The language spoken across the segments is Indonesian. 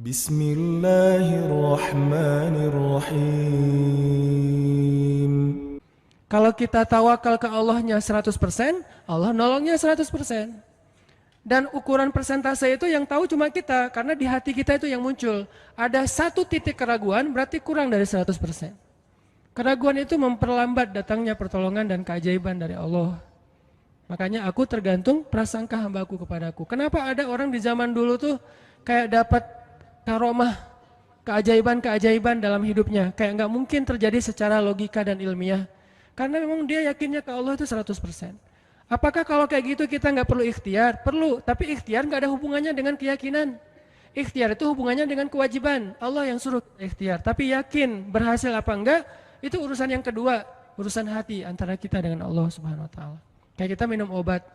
Bismillahirrahmanirrahim. Kalau kita tawakal ke Allahnya 100%, Allah nolongnya 100%. Dan ukuran persentase itu yang tahu cuma kita, karena di hati kita itu yang muncul. Ada satu titik keraguan, berarti kurang dari 100%. Keraguan itu memperlambat datangnya pertolongan dan keajaiban dari Allah. Makanya aku tergantung prasangka hambaku kepadaku. Kenapa ada orang di zaman dulu tuh kayak dapat karomah, keajaiban-keajaiban dalam hidupnya. Kayak nggak mungkin terjadi secara logika dan ilmiah. Karena memang dia yakinnya ke Allah itu 100%. Apakah kalau kayak gitu kita nggak perlu ikhtiar? Perlu, tapi ikhtiar nggak ada hubungannya dengan keyakinan. Ikhtiar itu hubungannya dengan kewajiban. Allah yang suruh ikhtiar, tapi yakin berhasil apa enggak, itu urusan yang kedua, urusan hati antara kita dengan Allah Subhanahu wa taala. Kayak kita minum obat.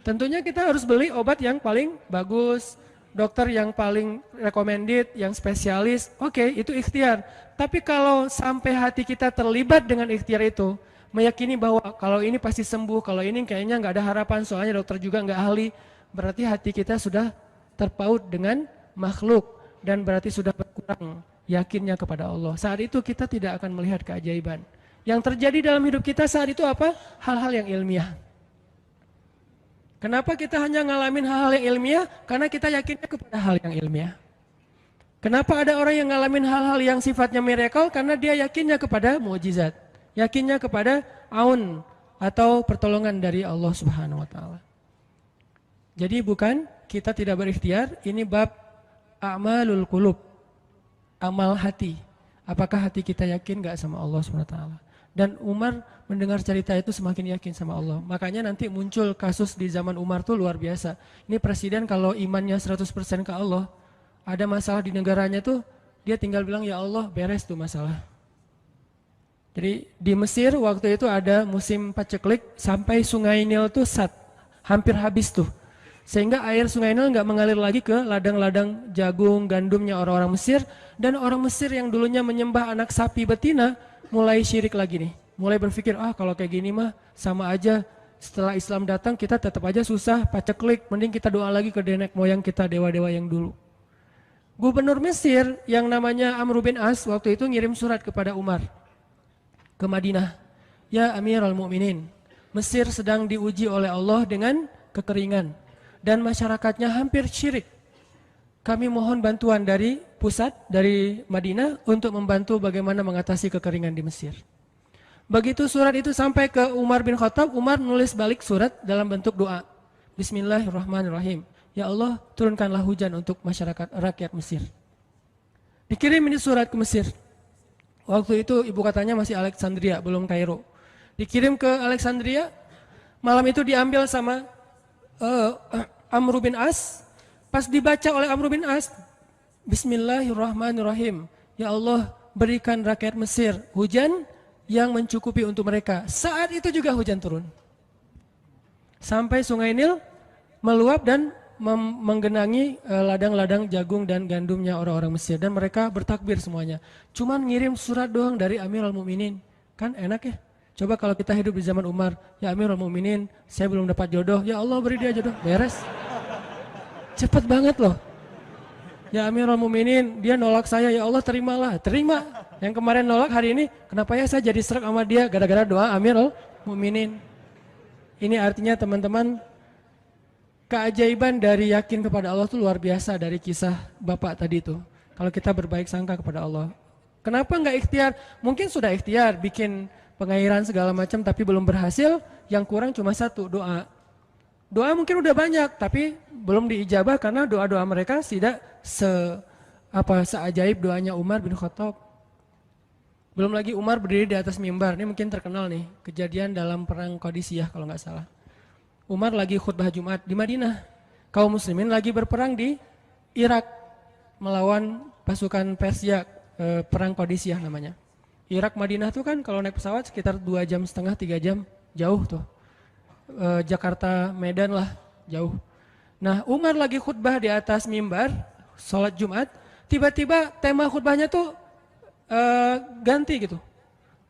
Tentunya kita harus beli obat yang paling bagus, dokter yang paling recommended, yang spesialis. Oke, itu ikhtiar. Tapi kalau sampai hati kita terlibat dengan ikhtiar itu, meyakini bahwa kalau ini pasti sembuh, kalau ini kayaknya nggak ada harapan, soalnya dokter juga nggak ahli, berarti hati kita sudah terpaut dengan makhluk dan berarti sudah berkurang yakinnya kepada Allah. Saat itu kita tidak akan melihat keajaiban. Yang terjadi dalam hidup kita saat itu apa? Hal-hal yang ilmiah. Kenapa kita hanya ngalamin hal-hal yang ilmiah? Karena kita yakinnya kepada hal yang ilmiah. Kenapa ada orang yang ngalamin hal-hal yang sifatnya miracle? Karena dia yakinnya kepada mukjizat. Yakinnya kepada aun atau pertolongan dari Allah Subhanahu wa taala. Jadi bukan kita tidak berikhtiar, ini bab a'malul qulub. Amal hati. Apakah hati kita yakin enggak sama Allah Subhanahu wa taala? Dan Umar mendengar cerita itu semakin yakin sama Allah. Makanya nanti muncul kasus di zaman Umar tuh luar biasa. Ini presiden kalau imannya 100% ke Allah, ada masalah di negaranya tuh dia tinggal bilang ya Allah beres tuh masalah. Jadi di Mesir waktu itu ada musim paceklik sampai sungai Nil tuh hampir habis tuh. Sehingga air sungai Nil nggak mengalir lagi ke ladang-ladang jagung, gandumnya orang-orang Mesir. Dan orang Mesir yang dulunya menyembah anak sapi betina mulai syirik lagi nih. Mulai berpikir, kalau kayak gini mah sama aja. Setelah Islam datang kita tetap aja susah, paceklik. Mending kita doa lagi ke nenek moyang kita, dewa-dewa yang dulu. Gubernur Mesir yang namanya Amr bin As waktu itu ngirim surat kepada Umar ke Madinah. Ya Amirul Mukminin, Mesir sedang diuji oleh Allah dengan kekeringan dan masyarakatnya hampir syirik. Kami mohon bantuan dari pusat, dari Madinah untuk membantu bagaimana mengatasi kekeringan di Mesir. Begitu surat itu sampai ke Umar bin Khattab, Umar nulis balik surat dalam bentuk doa. Bismillahirrahmanirrahim. Ya Allah, turunkanlah hujan untuk masyarakat rakyat Mesir. Dikirim ini surat ke Mesir. Waktu itu ibu katanya masih Alexandria, belum Kairo. Dikirim ke Alexandria, malam itu diambil sama Amr bin As. Pas dibaca oleh Amr bin As, Bismillahirrahmanirrahim. Ya Allah, berikan rakyat Mesir hujan yang mencukupi untuk mereka. Saat itu juga hujan turun. Sampai sungai Nil meluap dan menggenangi ladang-ladang jagung dan gandumnya orang-orang Mesir. Dan mereka bertakbir semuanya. Cuman ngirim surat doang dari Amirul Mukminin. Kan enak ya. Coba kalau kita hidup di zaman Umar. Ya Amirul Mukminin, saya belum dapat jodoh. Ya Allah beri dia jodoh. Beres. Cepet banget loh. Ya Amirul Mukminin, dia nolak saya. Ya Allah terimalah. Terima. Yang kemarin nolak hari ini, kenapa ya saya jadi serak sama dia? Gara-gara doa Amirul Mukminin. Ini artinya teman-teman, keajaiban dari yakin kepada Allah itu luar biasa dari kisah Bapak tadi itu. Kalau kita berbaik sangka kepada Allah. Kenapa enggak ikhtiar? Mungkin sudah ikhtiar, bikin pengairan segala macam tapi belum berhasil. Yang kurang cuma satu, doa. Doa mungkin udah banyak tapi belum diijabah karena doa-doa mereka tidak seajaib doanya Umar bin Khattab. Belum lagi Umar berdiri di atas mimbar. Ini mungkin terkenal nih, kejadian dalam perang Qadisiyah kalau nggak salah. Umar lagi khutbah Jumat di Madinah. Kaum muslimin lagi berperang di Irak melawan pasukan Persia, perang Qadisiyah namanya. Irak Madinah tuh kan kalau naik pesawat sekitar 2,5 jam, 3 jam, jauh tuh. Jakarta Medan lah, jauh. Nah, Umar lagi khutbah di atas mimbar, sholat Jumat, tiba-tiba tema khutbahnya tuh ganti gitu.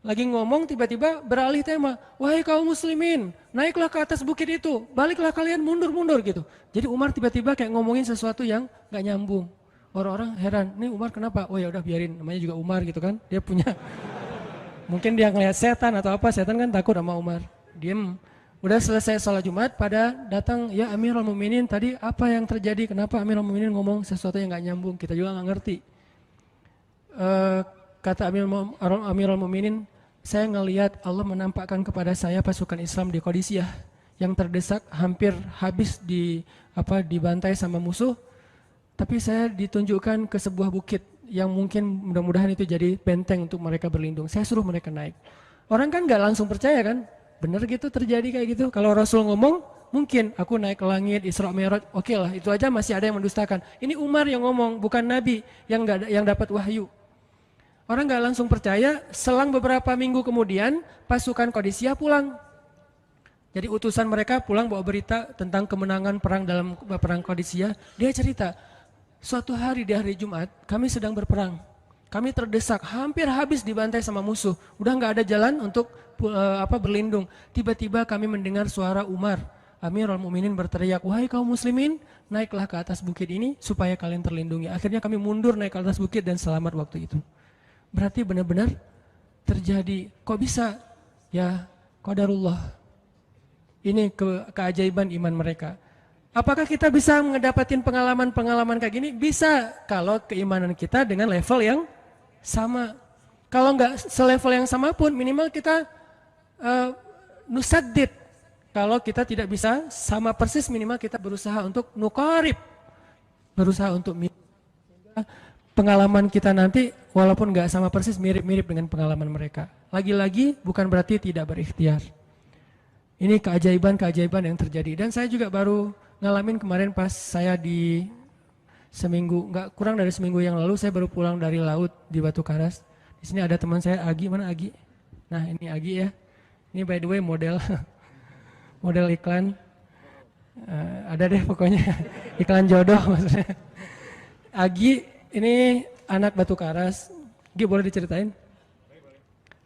Lagi ngomong tiba-tiba beralih tema. Wahai kaum muslimin, naiklah ke atas bukit itu. Baliklah kalian mundur-mundur gitu. Jadi Umar tiba-tiba kayak ngomongin sesuatu yang gak nyambung. Orang-orang heran, nih Umar kenapa? Oh ya udah biarin, namanya juga Umar gitu kan. Dia punya, mungkin dia ngelihat setan atau apa, setan kan takut sama Umar. Diem. Udah selesai sholat Jumat, pada datang, ya Amirul Mukminin tadi apa yang terjadi? Kenapa Amirul Mukminin ngomong sesuatu yang nggak nyambung? Kita juga nggak ngerti. Kata Amirul Mukminin, saya ngelihat Allah menampakkan kepada saya pasukan Islam di Qadisiyah yang terdesak, hampir habis dibantai sama musuh. Tapi saya ditunjukkan ke sebuah bukit yang mungkin mudah-mudahan itu jadi benteng untuk mereka berlindung. Saya suruh mereka naik. Orang kan nggak langsung percaya kan? Bener gitu terjadi kayak gitu. Kalau Rasul ngomong, mungkin aku naik ke langit, Isra Mi'raj, oke lah, itu aja masih ada yang mendustakan. Ini Umar yang ngomong, bukan Nabi yang dapat wahyu. Orang nggak langsung percaya. Selang beberapa minggu kemudian, pasukan Qadisiyah pulang. Jadi utusan mereka pulang bawa berita tentang kemenangan perang dalam perang Qadisiyah. Dia cerita, suatu hari di hari Jumat, kami sedang berperang. Kami terdesak, hampir habis dibantai sama musuh. Udah nggak ada jalan untuk berlindung. Tiba-tiba kami mendengar suara Umar. Amirul Mukminin berteriak, wahai kaum muslimin, naiklah ke atas bukit ini supaya kalian terlindungi. Akhirnya kami mundur naik ke atas bukit dan selamat waktu itu. Berarti benar-benar terjadi. Kok bisa? Ya, qadarullah. Ini keajaiban iman mereka. Apakah kita bisa mendapatkan pengalaman-pengalaman kayak gini? Bisa, kalau keimanan kita dengan level yang sama. Kalau nggak selevel yang sama pun, minimal kita nusaddid. Kalau kita tidak bisa sama persis, minimal kita berusaha untuk nuqarib. Berusaha untuk pengalaman kita nanti, walaupun nggak sama persis, mirip-mirip dengan pengalaman mereka. Lagi-lagi bukan berarti tidak berikhtiar. Ini keajaiban-keajaiban yang terjadi. Dan saya juga baru ngalamin kemarin pas saya di seminggu, nggak kurang dari seminggu yang lalu, saya baru pulang dari laut di Batu Karas. Di sini ada teman saya, Agi, mana Agi? Nah ini Agi ya. Ini by the way model iklan. Ada deh pokoknya iklan jodoh maksudnya. Agi ini anak Batu Karas. Agi boleh diceritain?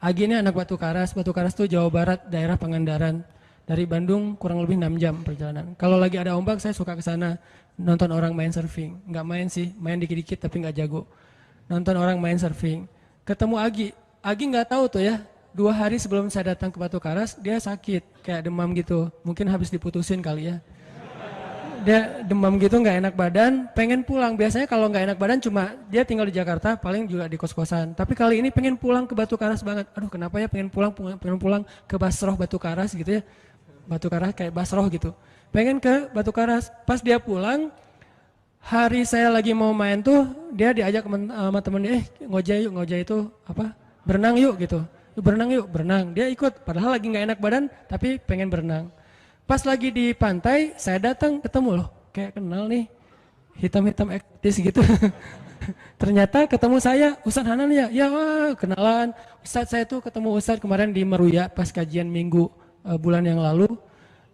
Agi ini anak Batu Karas. Batu Karas itu Jawa Barat, daerah Pangandaran. Dari Bandung kurang lebih 6 jam perjalanan. Kalau lagi ada ombak saya suka ke sana nonton orang main surfing. Nggak main sih, main dikit-dikit tapi nggak jago. Nonton orang main surfing. Ketemu Agi. Agi nggak tahu tuh ya. 2 hari sebelum saya datang ke Batu Karas, dia sakit, kayak demam gitu. Mungkin habis diputusin kali ya. Dia demam gitu, nggak enak badan, pengen pulang. Biasanya kalau nggak enak badan cuma dia tinggal di Jakarta, paling juga di kos-kosan. Tapi kali ini pengen pulang ke Batu Karas banget. Aduh kenapa ya pengen pulang ke Basroh Batu Karas gitu ya. Batu Karas kayak Basroh gitu. Pengen ke Batu Karas. Pas dia pulang, hari saya lagi mau main tuh, dia diajak sama temennya, ngojek itu apa? Berenang yuk gitu. Berenang yuk, berenang. Dia ikut, padahal lagi nggak enak badan, tapi pengen berenang. Pas lagi di pantai, saya datang ketemu loh, kayak kenal nih, hitam-hitam ektis gitu. Ternyata ketemu saya, Ustadz Hanan ya, ya kenalan. Ustadz saya tuh ketemu Ustadz kemarin di Meruya pas kajian minggu bulan yang lalu.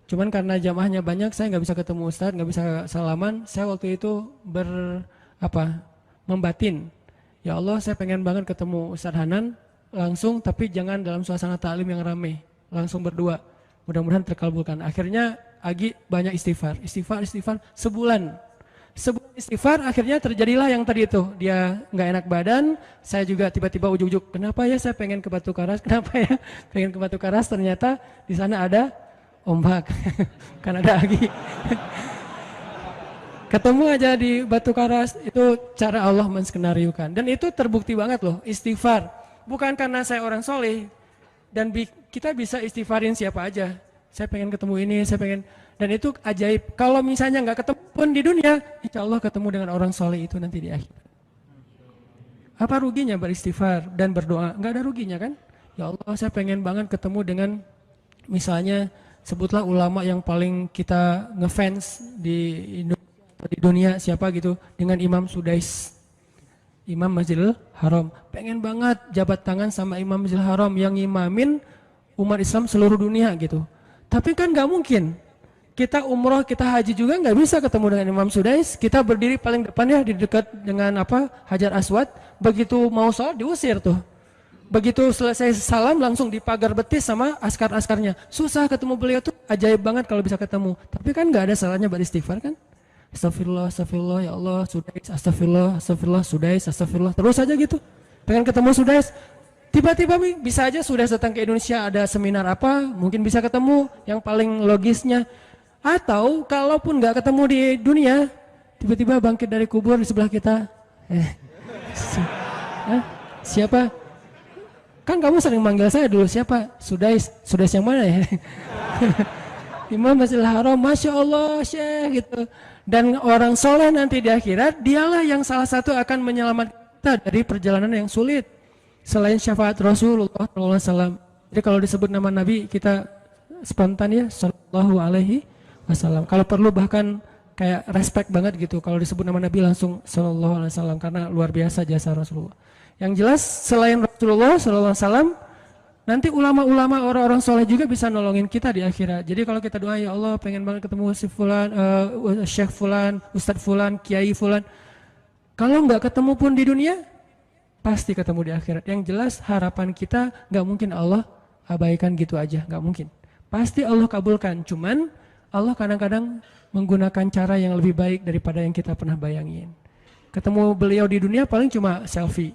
Cuman karena jamaahnya banyak, saya nggak bisa ketemu Ustadz, nggak bisa salaman. Saya waktu itu membatin. Ya Allah, saya pengen banget ketemu Ustadz Hanan langsung, tapi jangan dalam suasana ta'lim yang ramai, langsung berdua. Mudah-mudahan terkabulkan. Akhirnya Agi banyak istighfar sebulan istighfar, akhirnya terjadilah yang tadi itu. Dia nggak enak badan, saya juga tiba-tiba ujuk-ujuk, kenapa ya saya pengen ke Batu Karas, kenapa ya pengen ke Batu Karas, ternyata di sana ada ombak, kan ada Agi. Ketemu aja di Batu Karas, itu cara Allah menskenariokan. Dan itu terbukti banget loh, istighfar. Bukan karena saya orang soleh, dan kita bisa istighfarin siapa aja. Saya pengen ketemu ini, saya pengen, dan itu ajaib. Kalau misalnya nggak ketemu pun di dunia, insya Allah ketemu dengan orang soleh itu nanti di akhir. Apa ruginya beristighfar dan berdoa? Nggak ada ruginya kan? Ya Allah, saya pengen banget ketemu dengan, misalnya sebutlah ulama yang paling kita ngefans di dunia siapa gitu, dengan Imam Sudais, Imam Masjidil Haram. Pengen banget jabat tangan sama Imam Masjidil Haram yang ngimamin umat Islam seluruh dunia gitu. Tapi kan nggak mungkin. Kita umroh, kita haji juga nggak bisa ketemu dengan Imam Sudais. Kita berdiri paling depan ya di dekat dengan Hajar Aswad. Begitu mau sholat diusir tuh. Begitu selesai salam langsung dipagar betis sama askar-askarnya. Susah ketemu beliau tuh, ajaib banget kalau bisa ketemu. Tapi kan nggak ada salahnya beristighfar kan? Astagfirullah, ya Allah, Sudais, astagfirullah, Sudais, astagfirullah. Terus aja gitu. Pengen ketemu Sudais. Tiba-tiba bisa aja Sudais datang ke Indonesia, ada seminar apa, mungkin bisa ketemu yang paling logisnya. Atau kalaupun nggak ketemu di dunia, tiba-tiba bangkit dari kubur di sebelah kita. Siapa? Kan kamu sering manggil saya dulu, siapa? Sudais yang mana ya? Imam Masjidil Haram, Masya Allah Syekh gitu. Dan orang soleh nanti di akhirat, dialah yang salah satu akan menyelamatkan kita dari perjalanan yang sulit. Selain syafaat Rasulullah SAW. Jadi kalau disebut nama Nabi, kita spontan ya, Sallallahu Alaihi Wasallam. Kalau perlu bahkan kayak respect banget gitu. Kalau disebut nama Nabi langsung Sallallahu Alaihi Wasallam, karena luar biasa jasa Rasulullah. Yang jelas selain Rasulullah SAW, nanti ulama-ulama orang-orang soleh juga bisa nolongin kita di akhirat. Jadi kalau kita doa, ya Allah pengen banget ketemu si Fulan, Syekh Fulan, Ustadz Fulan, Kiai Fulan. Kalau nggak ketemu pun di dunia, pasti ketemu di akhirat. Yang jelas harapan kita nggak mungkin Allah abaikan gitu aja, nggak mungkin. Pasti Allah kabulkan. Cuman Allah kadang-kadang menggunakan cara yang lebih baik daripada yang kita pernah bayangin. Ketemu beliau di dunia paling cuma selfie.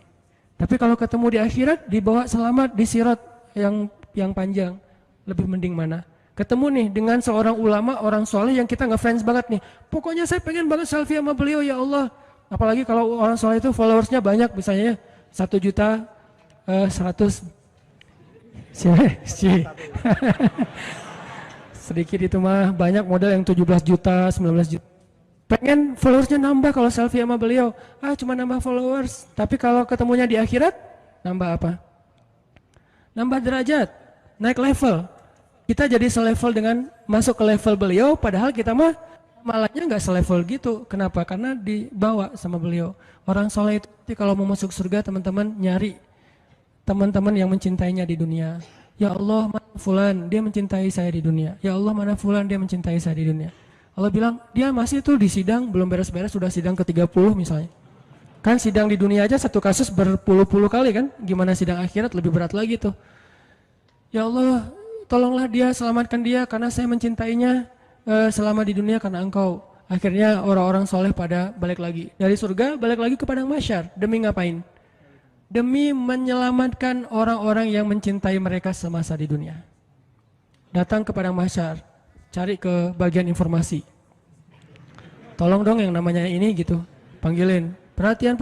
Tapi kalau ketemu di akhirat, dibawa selamat di sirat yang panjang, lebih mending mana? Ketemu nih dengan seorang ulama, orang soleh yang kita ngefans banget nih. Pokoknya saya pengen banget selfie sama beliau, ya Allah. Apalagi kalau orang soleh itu followersnya banyak, misalnya 1.100.000. Sedikit itu mah, banyak model yang 17 juta, 19 juta. Pengen followersnya nambah kalau selfie sama beliau. Cuma nambah followers. Tapi kalau ketemunya di akhirat, nambah apa? Nambah derajat, naik level. Kita jadi selevel dengan masuk ke level beliau, padahal kita mah malahnya nggak selevel gitu. Kenapa? Karena dibawa sama beliau. Orang soleh itu kalau mau masuk surga, teman-teman nyari teman-teman yang mencintainya di dunia. Ya Allah, mana Fulan, dia mencintai saya di dunia. Ya Allah, mana Fulan, dia mencintai saya di dunia. Allah bilang, dia masih tuh di sidang, belum beres-beres, sudah sidang ke-30 misalnya. Kan sidang di dunia aja satu kasus berpuluh-puluh kali kan, gimana sidang akhirat lebih berat lagi tuh. Ya Allah, tolonglah dia, selamatkan dia, karena saya mencintainya selama di dunia karena Engkau. Akhirnya orang-orang soleh pada balik lagi. Dari surga, balik lagi ke padang mahsyar. Demi ngapain? Demi menyelamatkan orang-orang yang mencintai mereka semasa di dunia. Datang ke padang mahsyar. Cari ke bagian informasi. Tolong dong yang namanya ini gitu. Panggilin. Perhatian,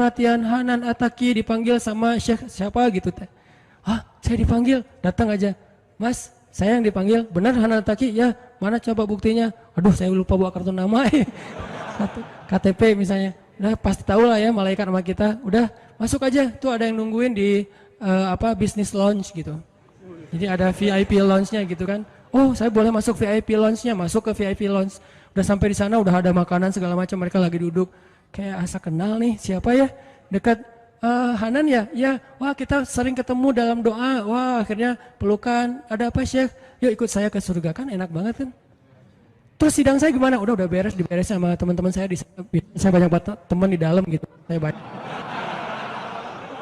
Hanan Ataki dipanggil sama Syekh siapa gitu. Saya dipanggil. Datang aja. Mas, saya yang dipanggil. Benar Hanan Ataki? Ya, mana coba buktinya? Aduh, saya lupa bawa kartu nama. KTP misalnya. Udah pasti tahu lah ya malaikat sama kita. Udah, masuk aja. Tuh ada yang nungguin di business lounge gitu. Jadi ada VIP lounge-nya gitu kan. Oh, saya boleh masuk VIP lounge-nya, masuk ke VIP lounge. Udah sampai di sana, udah ada makanan segala macam, mereka lagi duduk. Kayak asa kenal nih, siapa ya? Dekat Hanan ya? Ya, wah kita sering ketemu dalam doa. Wah, akhirnya pelukan. Ada apa Syekh? Yuk ikut saya ke surga, kan enak banget kan? Terus sidang saya gimana? Udah diberes sama teman-teman saya di sana. Saya banyak teman di dalam gitu. Saya banyak.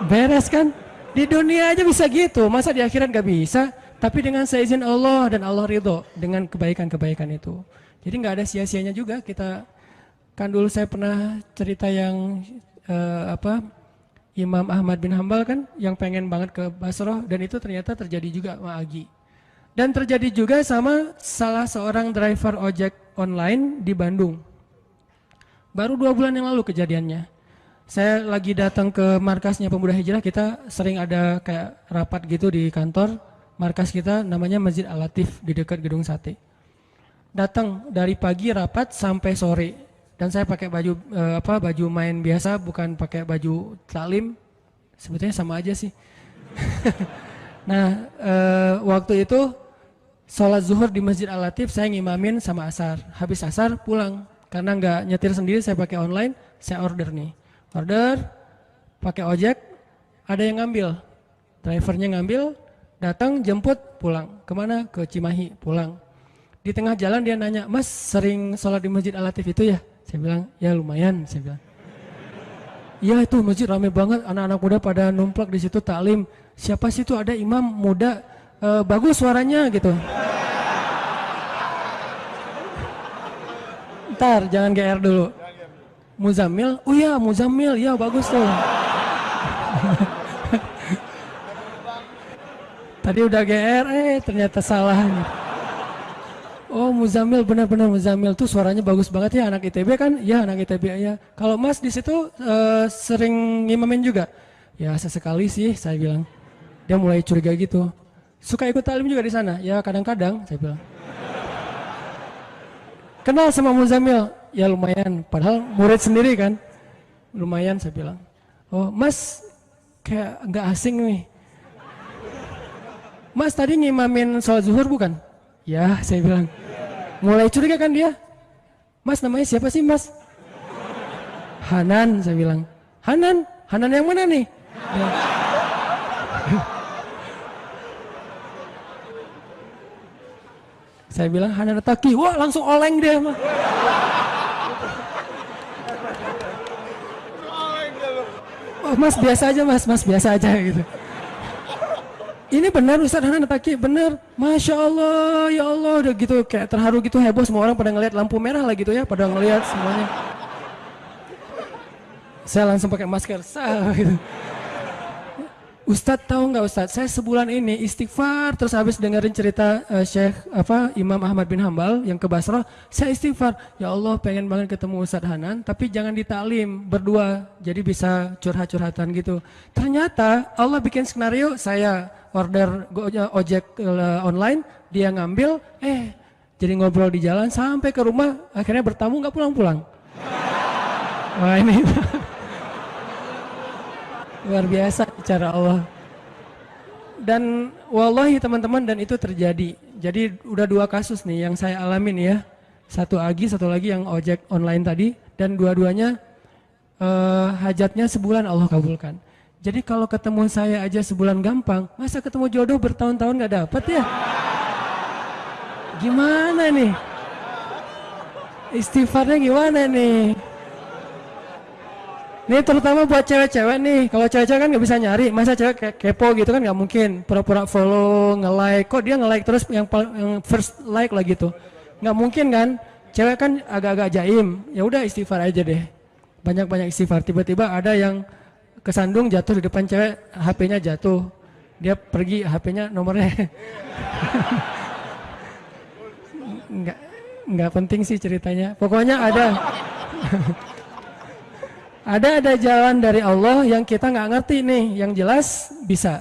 Beres kan? Di dunia aja bisa gitu, masa di akhirat gak bisa? Tapi dengan seizin Allah dan Allah ridho dengan kebaikan-kebaikan itu. Jadi nggak ada sia-sianya juga kita. Kan dulu saya pernah cerita yang Imam Ahmad bin Hambal kan yang pengen banget ke Basrah, dan itu ternyata terjadi juga sama Agi. Dan terjadi juga sama salah seorang driver ojek online di Bandung. Baru 2 bulan yang lalu kejadiannya. Saya lagi datang ke markasnya Pemuda Hijrah, kita sering ada kayak rapat gitu di kantor. Markas kita namanya Masjid Al-Latif di dekat Gedung Sate. Datang dari pagi rapat sampai sore. Dan saya pakai baju baju main biasa, bukan pakai baju taklim. Sebetulnya sama aja sih. Nah, waktu itu sholat zuhur di Masjid Al-Latif saya ngimamin sama asar. Habis asar pulang. Karena nggak nyetir sendiri, saya pakai online, saya order nih. Order, pakai ojek, ada yang ngambil. Drivernya ngambil, datang jemput pulang. Kemana? Ke Cimahi pulang. Di tengah jalan dia nanya, Mas sering sholat di Masjid Al-Latif itu ya? Saya bilang, ya lumayan. Saya bilang, iya itu masjid rame banget, anak-anak muda pada numplak di situ taklim. Siapa sih itu? Ada imam muda, bagus suaranya gitu. Ntar jangan GR dulu. Muzammil, oh ya Muzammil, ya bagus tuh. Tadi udah GR, ternyata salah. Oh Muzammil, benar-benar Muzammil tuh suaranya bagus banget ya, anak ITB kan? Ya anak ITB ya. Kalau Mas di situ sering ngimamin juga? Ya sesekali sih saya bilang. Dia mulai curiga gitu. Suka ikut talim juga di sana? Ya kadang-kadang saya bilang. Kenal sama Muzammil? Ya lumayan, padahal murid sendiri kan. Lumayan saya bilang. Oh Mas kayak nggak asing nih. Mas tadi ngimamin sholat zuhur bukan? Ya saya bilang. Mulai curiga kan dia. Mas namanya siapa sih Mas? Hanan saya bilang. Hanan? Hanan yang mana nih? Ya. Saya bilang Hanan Taki. Wah langsung oleng dia mah. Oh, Mas biasa aja Mas biasa aja gitu. Ini benar Ustadz Hanan Taki, benar. Masya Allah, ya Allah, udah gitu kayak terharu gitu, heboh, semua orang pada ngelihat lampu merah lah gitu ya, pada ngelihat semuanya. Saya langsung pakai masker, gitu. Ustadz tahu nggak Ustadz, saya sebulan ini istighfar terus habis dengerin cerita Imam Ahmad bin Hambal yang ke Basrah, saya istighfar, ya Allah pengen banget ketemu Ustadz Hanan, tapi jangan ditaklim berdua, jadi bisa curhat-curhatan gitu. Ternyata Allah bikin skenario, saya order ojek online, dia ngambil, jadi ngobrol di jalan sampai ke rumah, akhirnya bertamu nggak pulang-pulang. Wah ini luar biasa cara Allah. Dan wallahi teman-teman, dan itu terjadi. Jadi udah 2 kasus nih yang saya alamin ya. Satu lagi yang ojek online tadi, dan dua-duanya hajatnya sebulan Allah kabulkan. Jadi kalau ketemu saya aja sebulan gampang, masa ketemu jodoh bertahun-tahun gak dapet ya? Gimana nih? Istighfarnya gimana nih? Ini terutama buat cewek-cewek nih. Kalau cewek-cewek kan nggak bisa nyari, masa cewek kayak kepo gitu kan nggak mungkin. Pura-pura follow, nge-like. Kok dia nge-like terus yang first like lah gitu? Nggak mungkin kan? Cewek kan agak-agak jaim. Ya udah istighfar aja deh. Banyak-banyak istighfar. Tiba-tiba ada yang kesandung jatuh di depan cewek, HP-nya jatuh. Dia pergi, HP-nya nomornya. Nggak penting sih ceritanya. Pokoknya ada. Ada jalan dari Allah yang kita nggak ngerti nih, yang jelas bisa.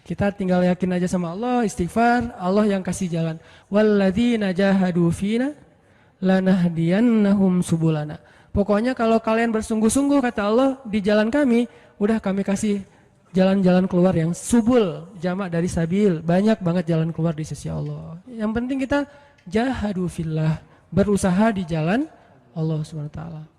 Kita tinggal yakin aja sama Allah, istighfar, Allah yang kasih jalan. Walladzina jahadu fina lanahdiyannahum subulana. Pokoknya kalau kalian bersungguh-sungguh kata Allah di jalan kami, udah kami kasih jalan-jalan keluar yang subul, jamak dari sabil, banyak banget jalan keluar di sisi Allah. Yang penting kita jahadu fillah, berusaha di jalan Allah Subhanahu wa taala.